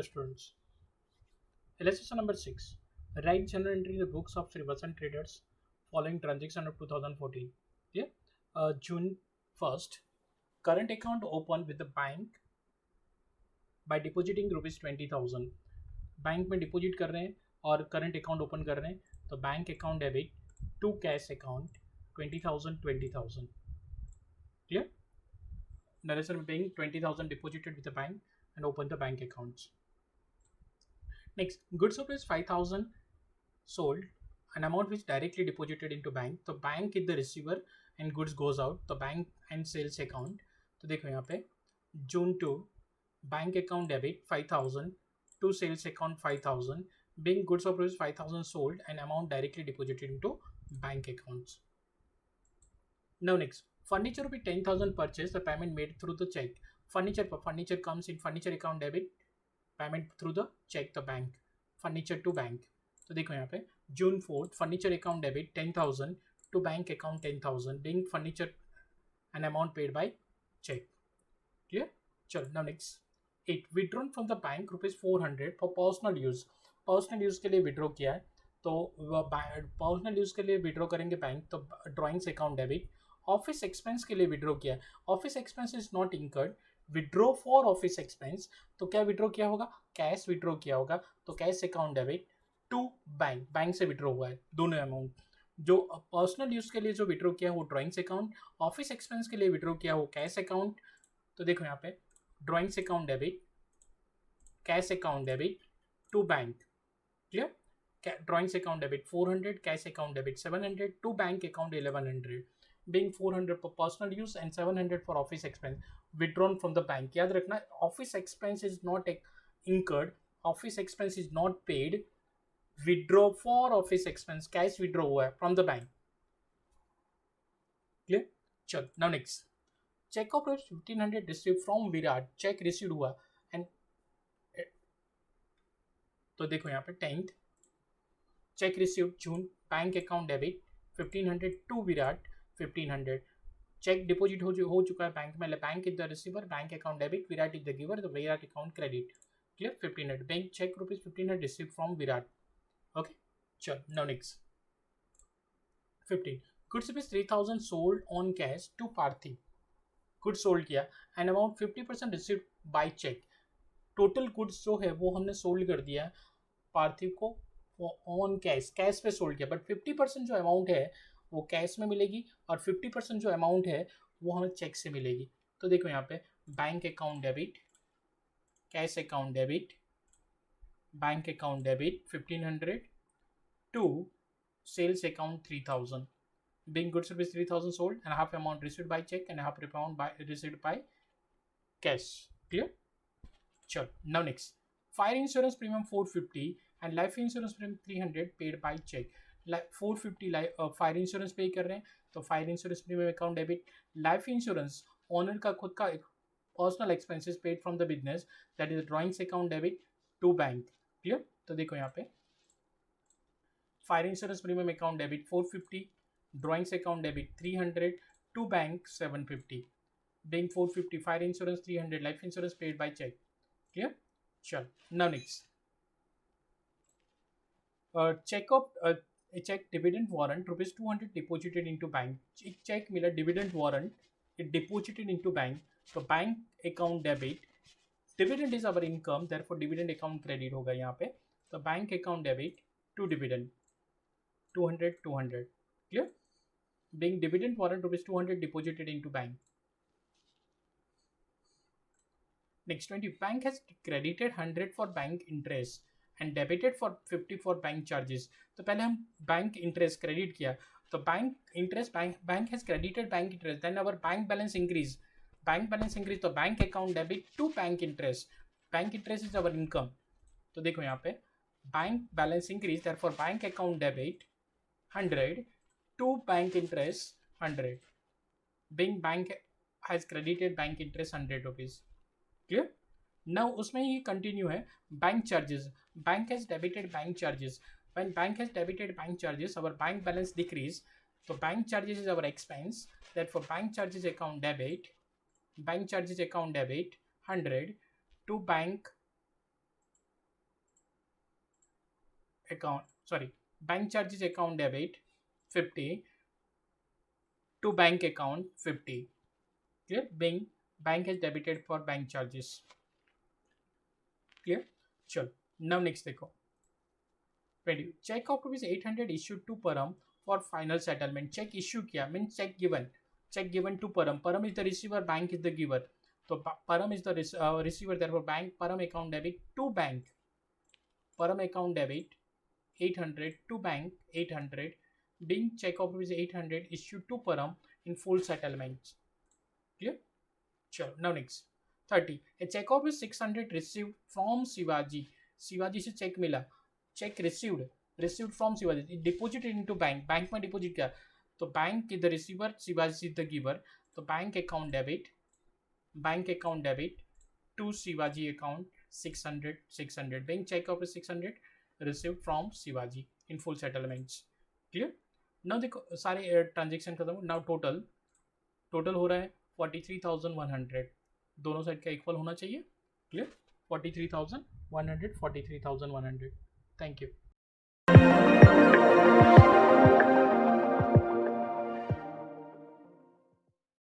students. Lesson number 6. Write journal entry in the books of Srivasan traders following transaction of 2014. Yeah. June 1st. Current account opened with the bank by depositing rupees 20,000. Bank में deposit कर रहे हैं और current account open कर रहे हैं, तो bank account debit to cash account 20,000. Clear? Narration paying 20,000 deposited with the bank and open the bank accounts. Next, goods of rupees 5,000 sold, an amount which directly deposited into bank. तो bank is the receiver and goods goes out. तो bank and sales account. तो देखो यहाँ पे June 2 bank account debit 5,000 to sales account 5,000, being goods of rupees 5,000 sold, an amount directly deposited into bank accounts. Now next, furniture rupees 10,000 purchase, the payment made through the check. Furniture comes in furniture account debit, payment through the check, the bank. Furniture to bank. तो देखो यहाँ पे June 4th furniture account debit 10,000 to bank account 10,000, being furniture an amount paid by check. Clear? चलो now next. 8 withdrawn from the bank rupees 400 for personal use. Personal use के लिए withdraw किया है, तो पर्सनल यूज के लिए withdraw करेंगे bank, तो drawings account debit. Office expense के लिए विड्रॉ किया है, office expense is not incurred, withdraw for office expense, तो क्या विड्रॉ किया होगा, कैश विड्रॉ किया होगा, तो cash account debit to bank, bank से विड्रॉ हुआ है दोनों अमाउंट. जो पर्सनल यूज के लिए जो विड्रॉ किया है वो ड्राइंग्स अकाउंट, ऑफिस एक्सपेंस के लिए विड्रॉ किया वो कैश अकाउंट. तो देखो यहाँ पे drawings account debit, cash account debit to bank. Clear? Drawings account debit 400, cash account debit 700, to bank account 1100, being 400 for personal use and 700 for office expense withdrawn from the bank. याद रखना, office expense is not incurred, office expense is not paid, withdraw for office expense, cash withdraw हुआ है from the bank. Clear? चल now next, check of 1500 received from Virat, check received हुआ and तो देखो यहाँ पे 10th cheque receive June, bank account debit 1500 to Virat 1500, cheque deposit हो चुका है बैंक में, bank is the receiver, bank account debit, Virat is the giver, the Virat account credit. Clear? 1500 bank cheque rupees 1500 receive from Virat. Okay चल now next 15 goods rupees 3,000 sold on cash to Parthiv, goods sold किया and amount 50% receive by cheque. Total goods जो है वो हमने sold कर दिया पार्थिव को on cash, cash पे सोल्ड किया, बट 50% जो अमाउंट है वो कैश में मिलेगी और 50% जो अमाउंट है वो हमें चेक से मिलेगी. तो देखो यहाँ पे bank account debit, cash account debit, bank account debit 1500 to sales account 3,000, being goods rupees 3,000 sold and half amount received by check and half amount received by cash. Clear? Sure. Now next, fire insurance premium 450 and life insurance premium 300 paid by check. 450 fire insurance pay कर रहे हैं, तो fire insurance premium account debit. Life insurance owner का खुद का personal expenses paid from the business, that is drawings account debit to bank. Clear? तो देखो यहाँ पे fire insurance premium account debit 450, drawings account debit 300 to bank 750, being 450 fire insurance 300 life insurance paid by check. Clear? Sure. Now next, check dividend warrant rupees 200 deposited into bank. Check मिला dividend warrant, it deposited into bank, तो bank account debit, dividend is our income, therefore dividend account credit होगा यहाँ पे, तो bank account debit to dividend 200. Clear? Being dividend warrant rupees 200 deposited into bank. Next 20, bank has credited 100 for bank interest and debited for 50 for bank charges. तो पहले हम bank interest credit किया, तो bank interest bank has credited bank interest, then our bank balance increase, तो bank account debit to bank interest is our income. तो देखो यहाँ पे bank balance increase, therefore bank account debit 100 to bank interest 100, being bank has credited bank interest 100 rupees. Clear? Now उसमें ही continue है bank charges, bank has debited bank charges, when bank has debited bank charges our bank balance decrease, तो bank charges is our expense, therefore bank charges account debit 100 to bank account, sorry, bank charges account debit 50 to bank account 50. Clear? Bank has debited for bank charges. Clear? Sure. Now next देखो, ready, check of rupees 800 issued to Param for final settlement. Check issue किया means check given to Param is the receiver, bank is the giver. So Param is the receiver, therefore bank Param account debit to bank. Param account debit 800 to bank 800, being check of rupees 800 issued to Param in full settlements. Clear? Sure. Now next 30, a check of rupees 600 received from Shivaji. Shivaji से cheque मिला, cheque received from Shivaji, deposited into bank में deposit किया, तो bank is the receiver, Shivaji is the giver, तो bank account debit to Shivaji account 600 bank cheque of 600 received from Shivaji in full settlements. Clear? Now देखो सारे transaction खत्म. Now total हो रहा है 43,100, दोनों साइड का इक्वल होना चाहिए. क्लियर? 43,100, 43,100. Thank you.